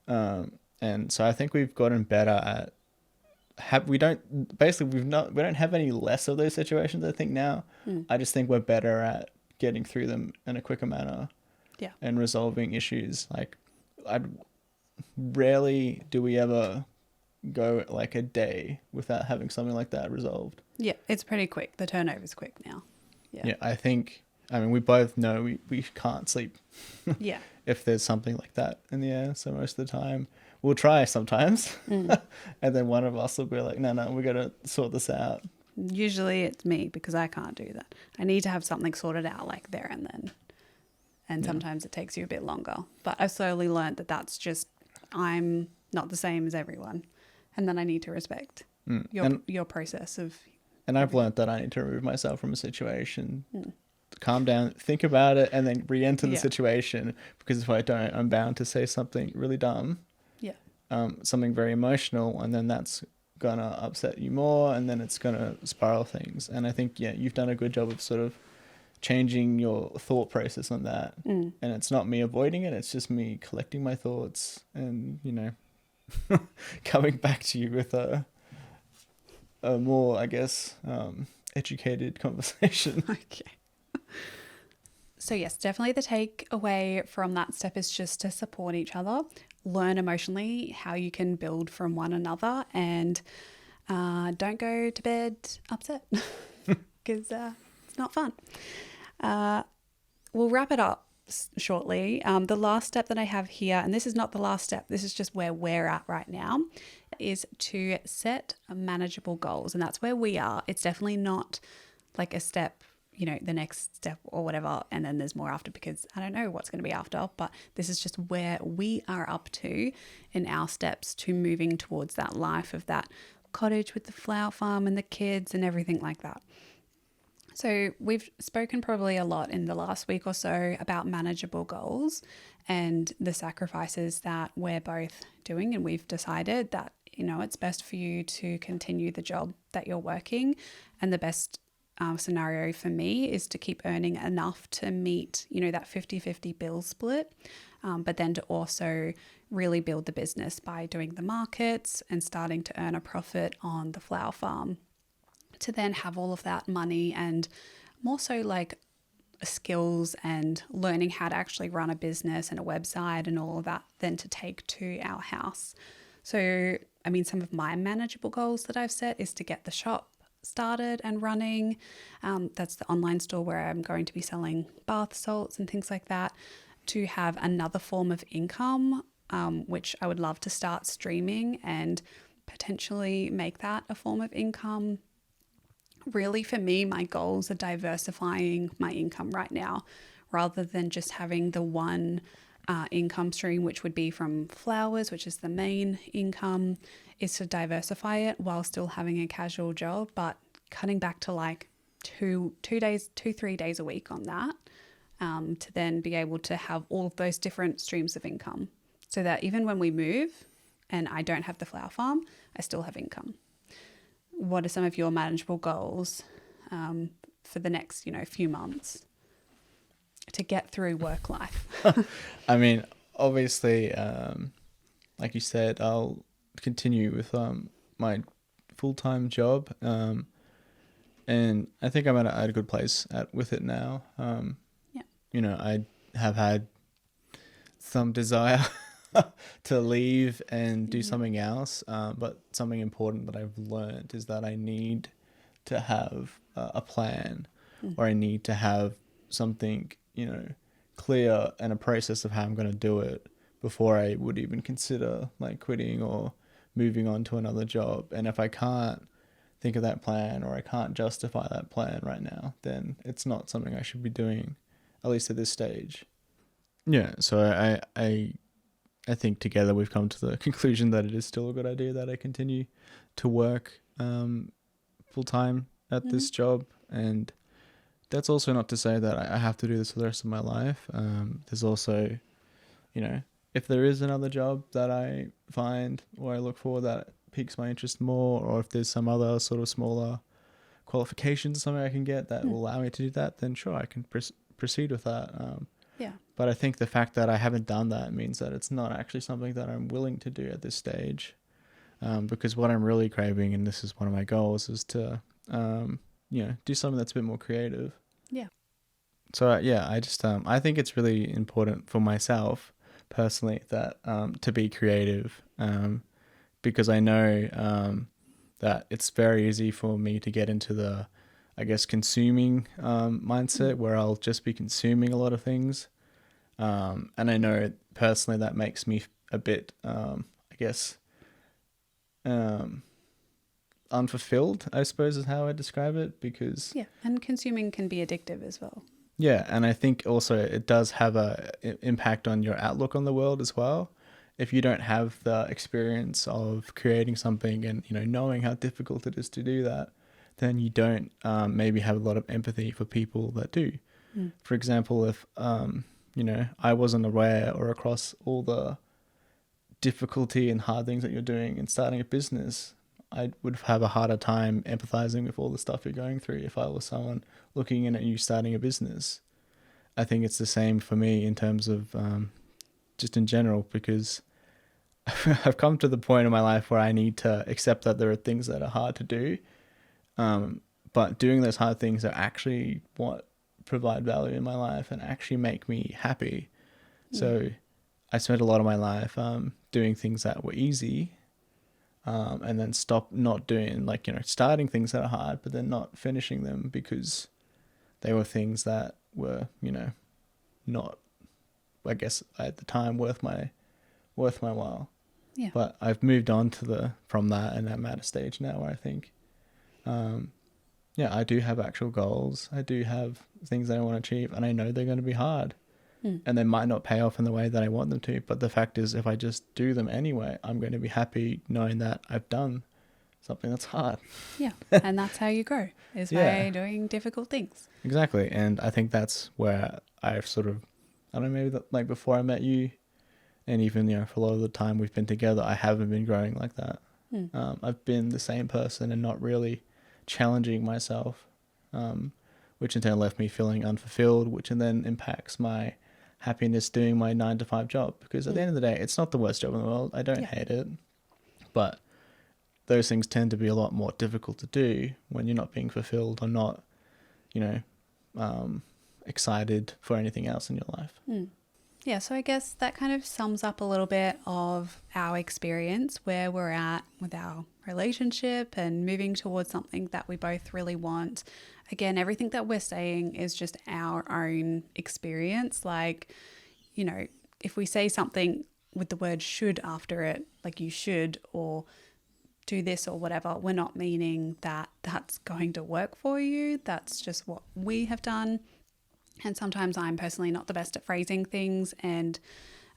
And so I think we've gotten better at we don't have any less of those situations, I think, now. I just think we're better at getting through them in a quicker manner. Yeah. And resolving issues. Like, rarely do we ever go like a day without having something like that resolved. Yeah, it's pretty quick. The turnover's quick now. Yeah, I mean, we both know we can't sleep Yeah. if there's something like that in the air. So most of the time, we'll try sometimes. And then one of us will be like, no, we got to sort this out. Usually it's me, because I can't do that. I need to have something sorted out like there and then. And sometimes it takes you a bit longer. But I've slowly learned that that's just, I'm not the same as everyone. And then I need to respect your process of... And I've learned that I need to remove myself from a situation, calm down, think about it, and then re-enter the situation. Because if I don't, I'm bound to say something really dumb. Yeah. Something very emotional, and then that's gonna upset you more, and then it's gonna spiral things. And I think, you've done a good job of sort of changing your thought process on that. And it's not me avoiding it, it's just me collecting my thoughts and, coming back to you with a more, I guess, educated conversation. Okay. So yes, definitely the takeaway from that step is just to support each other, learn emotionally how you can build from one another, and don't go to bed upset because it's not fun. We'll wrap it up shortly. The last step that I have here, and this is not the last step, this is just where we're at right now, is to set manageable goals. And that's where we are. It's definitely not like a step, the next step or whatever, and then there's more after, because I don't know what's going to be after, but this is just where we are up to in our steps to moving towards that life of that cottage with the flower farm and the kids and everything like that. So we've spoken probably a lot in the last week or so about manageable goals and the sacrifices that we're both doing. And we've decided that, it's best for you to continue the job that you're working. And the best scenario for me is to keep earning enough to meet, that 50-50 bill split. But then to also really build the business by doing the markets and starting to earn a profit on the flower farm, to then have all of that money and more so like skills and learning how to actually run a business and a website and all of that, then to take to our house. So, some of my manageable goals that I've set is to get the shop started and running. That's the online store where I'm going to be selling bath salts and things like that, to have another form of income, which I would love to start streaming and potentially make that a form of income. Really, for me, my goals are diversifying my income right now, rather than just having the one income stream, which would be from flowers, which is the main income, is to diversify it while still having a casual job, but cutting back to like 3 days a week on that, to then be able to have all of those different streams of income, so that even when we move and I don't have the flower farm, I still have income. What are some of your manageable goals for the next, few months to get through work life? Obviously, like you said, I'll continue with my full-time job, and I think I'm at a good place with it now. I have had some desire to leave and do something else, but something important that I've learned is that I need to have a plan, or I need to have something clear and a process of how I'm going to do it before I would even consider like quitting or moving on to another job. And if I can't think of that plan, or I can't justify that plan right now, then it's not something I should be doing, at least at this stage. So I think together we've come to the conclusion that it is still a good idea that I continue to work full-time at this job. And that's also not to say that I have to do this for the rest of my life. There's also, if there is another job that I find or I look for that piques my interest more, or if there's some other sort of smaller qualifications or something I can get that will allow me to do that, then sure, I can proceed with that. But I think the fact that I haven't done that means that it's not actually something that I'm willing to do at this stage. Because what I'm really craving, and this is one of my goals, is to, do something that's a bit more creative. Yeah. So I just, I think it's really important for myself personally that, to be creative, because I know, that it's very easy for me to get into the, I guess, consuming, mindset where I'll just be consuming a lot of things. And I know personally that makes me a bit, I guess, unfulfilled, I suppose is how I describe it, because and consuming can be addictive as well. And I think also it does have a impact on your outlook on the world as well. If you don't have the experience of creating something and knowing how difficult it is to do that, then you don't maybe have a lot of empathy for people that do. For example, if I wasn't aware or across all the difficulty and hard things that you're doing in starting a business, I would have a harder time empathizing with all the stuff you're going through if I was someone looking in at you starting a business. I think it's the same for me in terms of just in general, because I've come to the point in my life where I need to accept that there are things that are hard to do, but doing those hard things are actually what provide value in my life and actually make me happy. So I spent a lot of my life doing things that were easy, and then not doing, starting things that are hard, but then not finishing them because they were things that were, not, I guess at the time, worth my while. Yeah. But I've moved on from that, and I'm at a stage now where I think, I do have actual goals. I do have things that I want to achieve, and I know they're going to be hard. And they might not pay off in the way that I want them to. But the fact is, if I just do them anyway, I'm going to be happy knowing that I've done something that's hard. Yeah. And that's how you grow, is by doing difficult things. Exactly. And I think that's where I've sort of, I don't know, maybe before I met you, and even, for a lot of the time we've been together, I haven't been growing like that. I've been the same person and not really challenging myself, which in turn left me feeling unfulfilled, which then impacts my happiness doing my 9-to-5 job, because at the end of the day, it's not the worst job in the world. I don't hate it, but those things tend to be a lot more difficult to do when you're not being fulfilled or not, excited for anything else in your life. Yeah, so I guess that kind of sums up a little bit of our experience, where we're at with our relationship and moving towards something that we both really want. Again, everything that we're saying is just our own experience. If we say something with the word should after it, like you should or do this or whatever, we're not meaning that that's going to work for you. That's just what we have done. And sometimes I'm personally not the best at phrasing things. And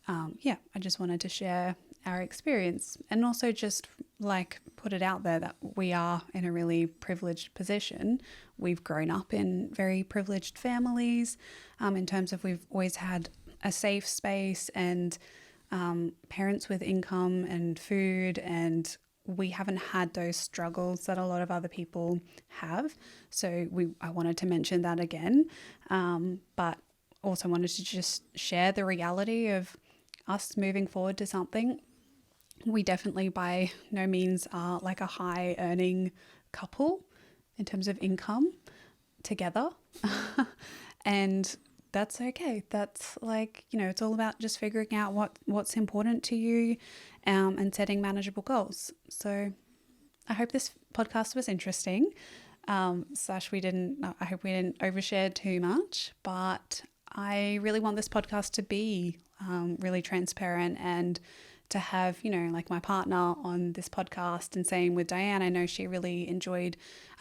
I just wanted to share our experience and also just put it out there that we are in a really privileged position. We've grown up in very privileged families, in terms of we've always had a safe space and parents with income and food, and we haven't had those struggles that a lot of other people have. So I wanted to mention that again, but also wanted to just share the reality of us moving forward to something. We definitely by no means are like a high earning couple in terms of income together. And that's okay. That's it's all about just figuring out what's important to you, and setting manageable goals. So I hope this podcast was interesting. I hope we didn't overshare too much, but I really want this podcast to be really transparent, and to have, my partner on this podcast, and same with Diane. I know she really enjoyed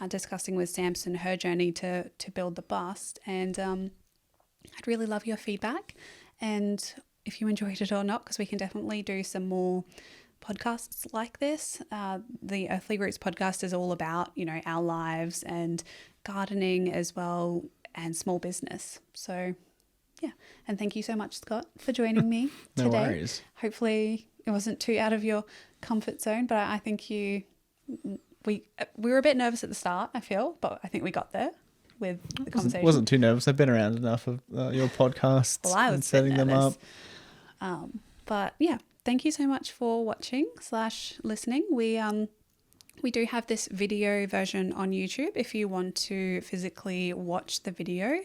discussing with Samson her journey to build the bust, and I'd really love your feedback, and if you enjoyed it or not, because we can definitely do some more podcasts like this. The Earthly Roots podcast is all about, our lives and gardening as well, and small business. So yeah. And thank you so much, Scott, for joining me No today. worries. Hopefully it wasn't too out of your comfort zone, but I think you we were a bit nervous at the start, I feel, but I think we got there with the conversation. Wasn't too nervous. I've been around enough of your podcasts Well, I was and setting them up. But yeah, thank you so much for watching / listening. We do have this video version on YouTube if you want to physically watch the video.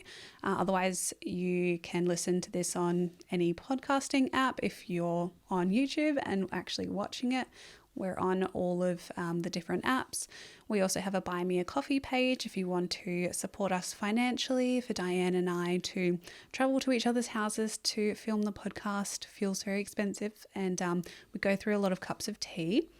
Otherwise, you can listen to this on any podcasting app if you're on YouTube and actually watching it. We're on all of the different apps. We also have a Buy Me a Coffee page if you want to support us financially. For Diane and I to travel to each other's houses to film the podcast feels very expensive, and we go through a lot of cups of tea.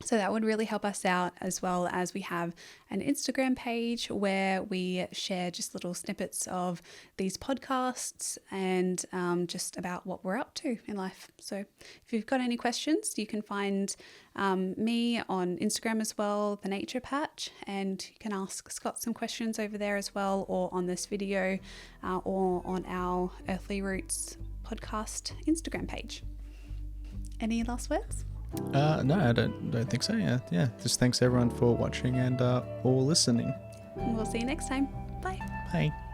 So that would really help us out, as well as we have an Instagram page where we share just little snippets of these podcasts and just about what we're up to in life. So if you've got any questions, you can find me on Instagram as well, The Nature Patch, and you can ask Scott some questions over there as well, or on this video, or on our Earthly Roots podcast Instagram page. Any last words? No, I don't think so. Yeah. Just thanks everyone for watching and or listening. We'll see you next time. Bye. Bye.